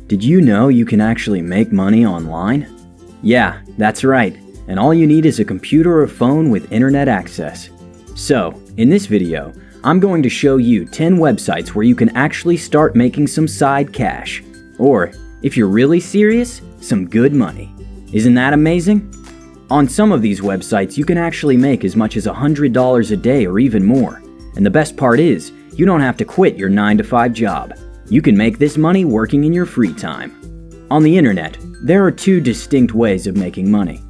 Did you know you can actually make money online? Yeah, that's right, and all you need is a computer or phone with internet access. So, in this video, I'm going to show you 10 websites where you can actually start making some side cash. Or, if you're really serious, some good money. Isn't that amazing? On some of these websites, you can actually make as much as $100 a day or even more. And the best part is, you don't have to quit your 9-to-5 job. You can make this money working in your free time. On the internet, there are two distinct ways of making money.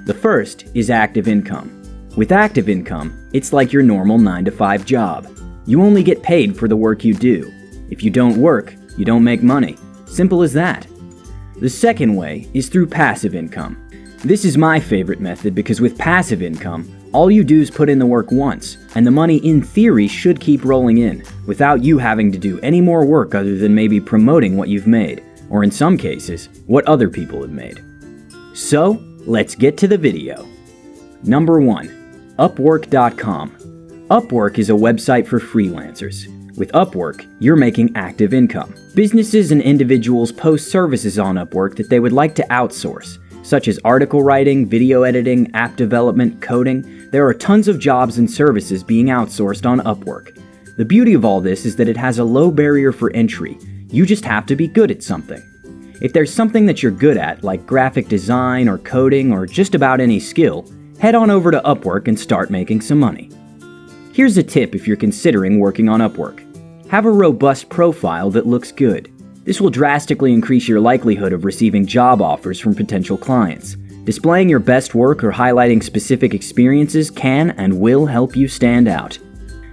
The first is active income. With active income, it's like your normal 9-to-5 job. You only get paid for the work you do. If you don't work, you don't make money. Simple as that. The second way is through passive income. This is my favorite method because with passive income, all you do is put in the work once, and the money in theory should keep rolling in, without you having to do any more work other than maybe promoting what you've made, or in some cases, what other people have made. So, let's get to the video. Number 1. Upwork.com. Upwork is a website for freelancers. With Upwork, you're making active income. Businesses and individuals post services on Upwork that they would like to outsource, such as article writing, video editing, app development, coding. There are tons of jobs and services being outsourced on Upwork. The beauty of all this is that it has a low barrier for entry. You just have to be good at something. If there's something that you're good at, like graphic design or coding or just about any skill, head on over to Upwork and start making some money. Here's a tip if you're considering working on Upwork. Have a robust profile that looks good. This will drastically increase your likelihood of receiving job offers from potential clients. Displaying your best work or highlighting specific experiences can and will help you stand out.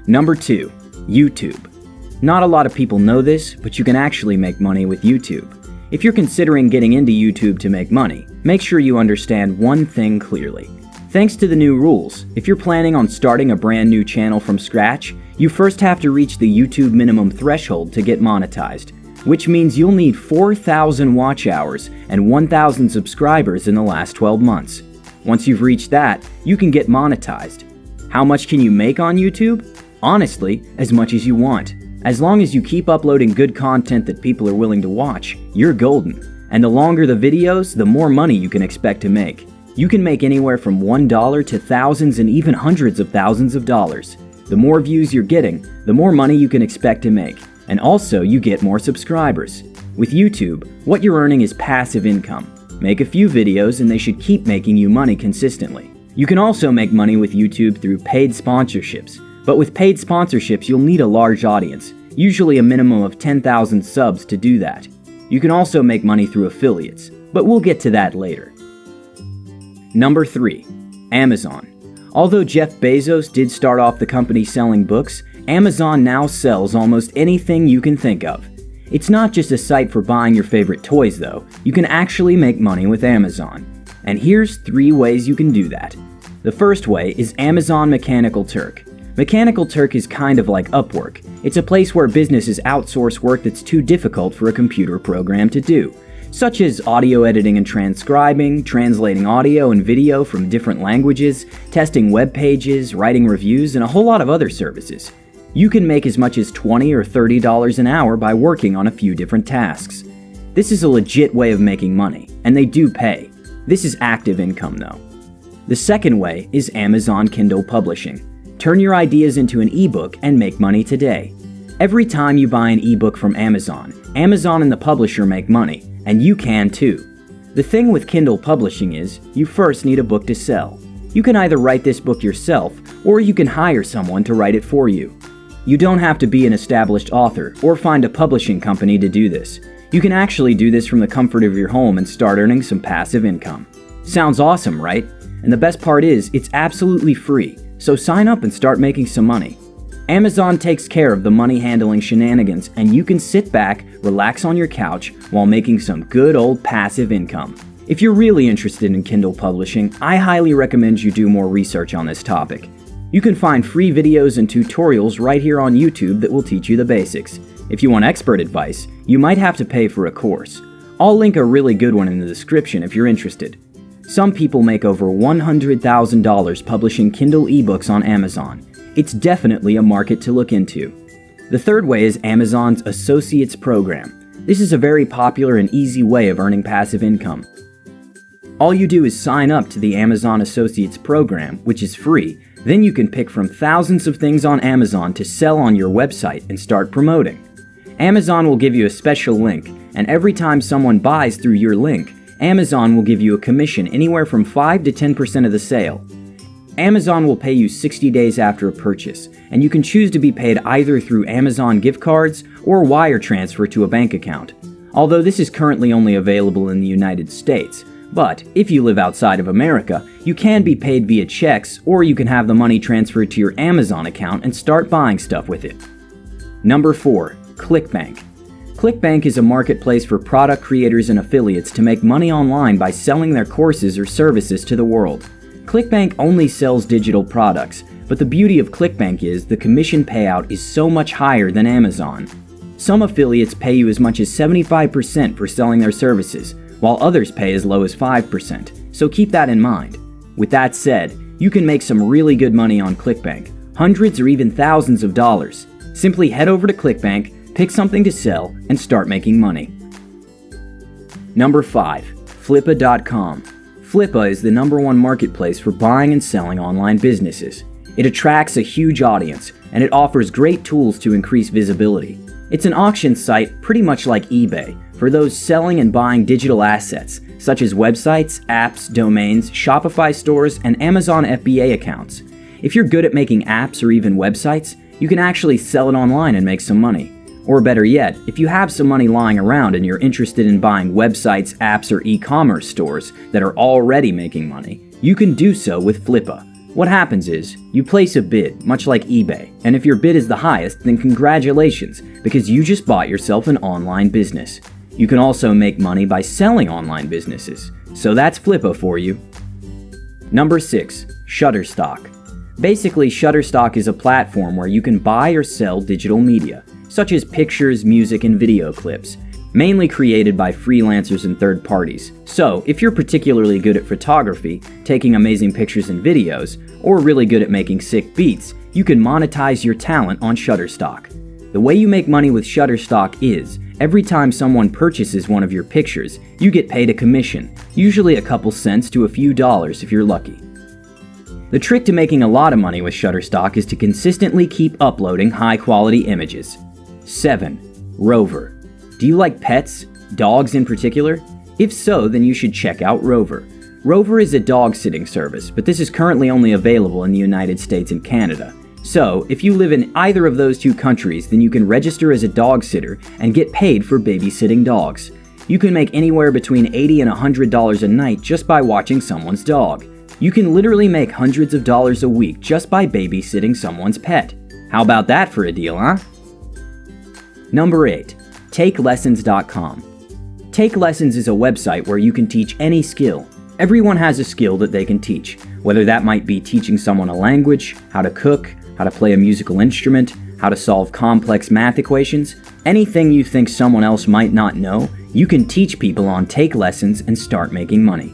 Number 2. YouTube. Not a lot of people know this, but you can actually make money with YouTube. If you're considering getting into YouTube to make money, make sure you understand one thing clearly. Thanks to the new rules, if you're planning on starting a brand new channel from scratch, you first have to reach the YouTube minimum threshold to get monetized, which means you'll need 4,000 watch hours and 1,000 subscribers in the last 12 months. Once you've reached that, you can get monetized. How much can you make on YouTube? Honestly, as much as you want. As long as you keep uploading good content that people are willing to watch, you're golden. And the longer the videos, the more money you can expect to make. You can make anywhere from $1 to thousands and even hundreds of thousands of dollars. The more views you're getting, the more money you can expect to make. And also, you get more subscribers. With YouTube, what you're earning is passive income. Make a few videos and they should keep making you money consistently. You can also make money with YouTube through paid sponsorships. But with paid sponsorships, you'll need a large audience, usually a minimum of 10,000 subs to do that. You can also make money through affiliates, but we'll get to that later. Number 3. Amazon. Although Jeff Bezos did start off the company selling books, Amazon now sells almost anything you can think of. It's not just a site for buying your favorite toys though, you can actually make money with Amazon. And here's 3 ways you can do that. The first way is Amazon Mechanical Turk. Mechanical Turk is kind of like Upwork. It's a place where businesses outsource work that's too difficult for a computer program to do, such as audio editing and transcribing, translating audio and video from different languages, testing web pages, writing reviews, and a whole lot of other services. You can make as much as $20 or $30 an hour by working on a few different tasks. This is a legit way of making money, and they do pay. This is active income though. The second way is Amazon Kindle Publishing. Turn your ideas into an ebook and make money today. Every time you buy an ebook from Amazon, Amazon and the publisher make money, and you can too. The thing with Kindle Publishing is, you first need a book to sell. You can either write this book yourself, or you can hire someone to write it for you. You don't have to be an established author or find a publishing company to do this. You can actually do this from the comfort of your home and start earning some passive income. Sounds awesome, right? And the best part is, it's absolutely free, so sign up and start making some money. Amazon takes care of the money handling shenanigans, and you can sit back, relax on your couch while making some good old passive income. If you're really interested in Kindle publishing, I highly recommend you do more research on this topic. You can find free videos and tutorials right here on YouTube that will teach you the basics. If you want expert advice, you might have to pay for a course. I'll link a really good one in the description if you're interested. Some people make over $100,000 publishing Kindle ebooks on Amazon. It's definitely a market to look into. The third way is Amazon's Associates Program. This is a very popular and easy way of earning passive income. All you do is sign up to the Amazon Associates program, which is free. Then you can pick from thousands of things on Amazon to sell on your website and start promoting. Amazon will give you a special link, and every time someone buys through your link, Amazon will give you a commission anywhere from 5 to 10% of the sale. Amazon will pay you 60 days after a purchase, and you can choose to be paid either through Amazon gift cards or wire transfer to a bank account. Although this is currently only available in the United States, but if you live outside of America, you can be paid via checks, or you can have the money transferred to your Amazon account and start buying stuff with it. Number 4. ClickBank. ClickBank is a marketplace for product creators and affiliates to make money online by selling their courses or services to the world. ClickBank only sells digital products, but the beauty of ClickBank is the commission payout is so much higher than Amazon. Some affiliates pay you as much as 75% for selling their services, while others pay as low as 5%, so keep that in mind. With that said, you can make some really good money on ClickBank, hundreds or even thousands of dollars. Simply head over to ClickBank, pick something to sell, and start making money. Number 5. Flippa.com. Flippa is the #1 marketplace for buying and selling online businesses. It attracts a huge audience, and it offers great tools to increase visibility. It's an auction site pretty much like eBay, for those selling and buying digital assets, such as websites, apps, domains, Shopify stores, and Amazon FBA accounts. If you're good at making apps or even websites, you can actually sell it online and make some money. Or better yet, if you have some money lying around and you're interested in buying websites, apps, or e-commerce stores that are already making money, you can do so with Flippa. What happens is, you place a bid, much like eBay, and if your bid is the highest, then congratulations, because you just bought yourself an online business. You can also make money by selling online businesses, so that's Flippa for you. Number 6. Shutterstock. Basically, Shutterstock is a platform where you can buy or sell digital media, such as pictures, music, and video clips, mainly created by freelancers and third parties. So, if you're particularly good at photography, taking amazing pictures and videos, or really good at making sick beats, you can monetize your talent on Shutterstock. The way you make money with Shutterstock is, every time someone purchases one of your pictures, you get paid a commission, usually a couple cents to a few dollars if you're lucky. The trick to making a lot of money with Shutterstock is to consistently keep uploading high-quality images. 7. Rover. Do you like pets? Dogs in particular? If so, then you should check out Rover. Rover is a dog-sitting service, but this is currently only available in the United States and Canada. So, if you live in either of those two countries, then you can register as a dog sitter and get paid for babysitting dogs. You can make anywhere between $80 and $100 a night just by watching someone's dog. You can literally make hundreds of dollars a week just by babysitting someone's pet. How about that for a deal, huh? Number 8. TakeLessons.com. Take Lessons is a website where you can teach any skill. Everyone has a skill that they can teach, whether that might be teaching someone a language, how to cook, how to play a musical instrument, how to solve complex math equations. Anything you think someone else might not know, you can teach people on Take Lessons and start making money.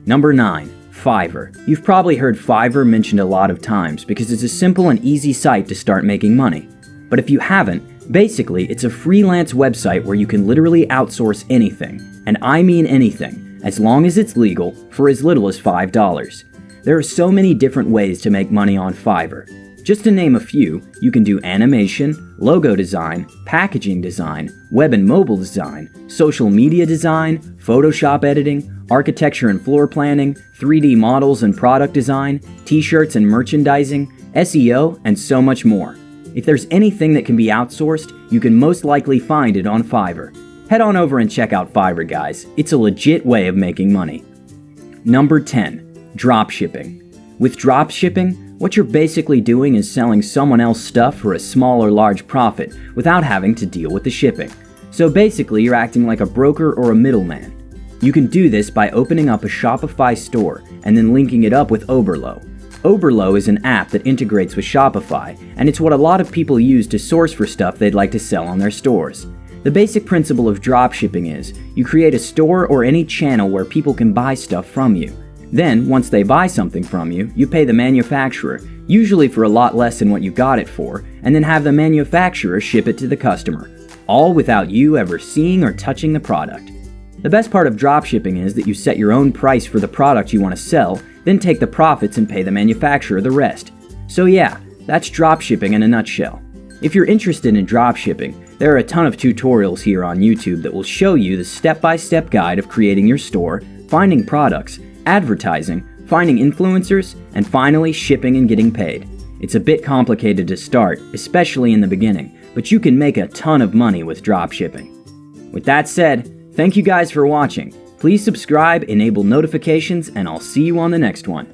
Number 9. Fiverr. You've probably heard Fiverr mentioned a lot of times because it's a simple and easy site to start making money. But if you haven't, basically it's a freelance website where you can literally outsource anything, and I mean anything, as long as it's legal, for as little as $5. There are so many different ways to make money on Fiverr. Just to name a few, you can do animation, logo design, packaging design, web and mobile design, social media design, Photoshop editing, architecture and floor planning, 3D models and product design, t-shirts and merchandising, SEO, and so much more. If there's anything that can be outsourced, you can most likely find it on Fiverr. Head on over and check out Fiverr, guys. It's a legit way of making money. Number 10. Dropshipping. With dropshipping, what you're basically doing is selling someone else's stuff for a small or large profit without having to deal with the shipping. So basically, you're acting like a broker or a middleman. You can do this by opening up a Shopify store and then linking it up with Oberlo. Oberlo is an app that integrates with Shopify, and it's what a lot of people use to source for stuff they'd like to sell on their stores. The basic principle of dropshipping is, you create a store or any channel where people can buy stuff from you. Then, once they buy something from you, you pay the manufacturer, usually for a lot less than what you got it for, and then have the manufacturer ship it to the customer. all without you ever seeing or touching the product. The best part of dropshipping is that you set your own price for the product you want to sell, then take the profits and pay the manufacturer the rest. So yeah, that's dropshipping in a nutshell. If you're interested in dropshipping, there are a ton of tutorials here on YouTube that will show you the step-by-step guide of creating your store, finding products, advertising, finding influencers, and finally shipping and getting paid. It's a bit complicated to start, especially in the beginning, but you can make a ton of money with dropshipping. With that said, thank you guys for watching. Please subscribe, enable notifications, and I'll see you on the next one.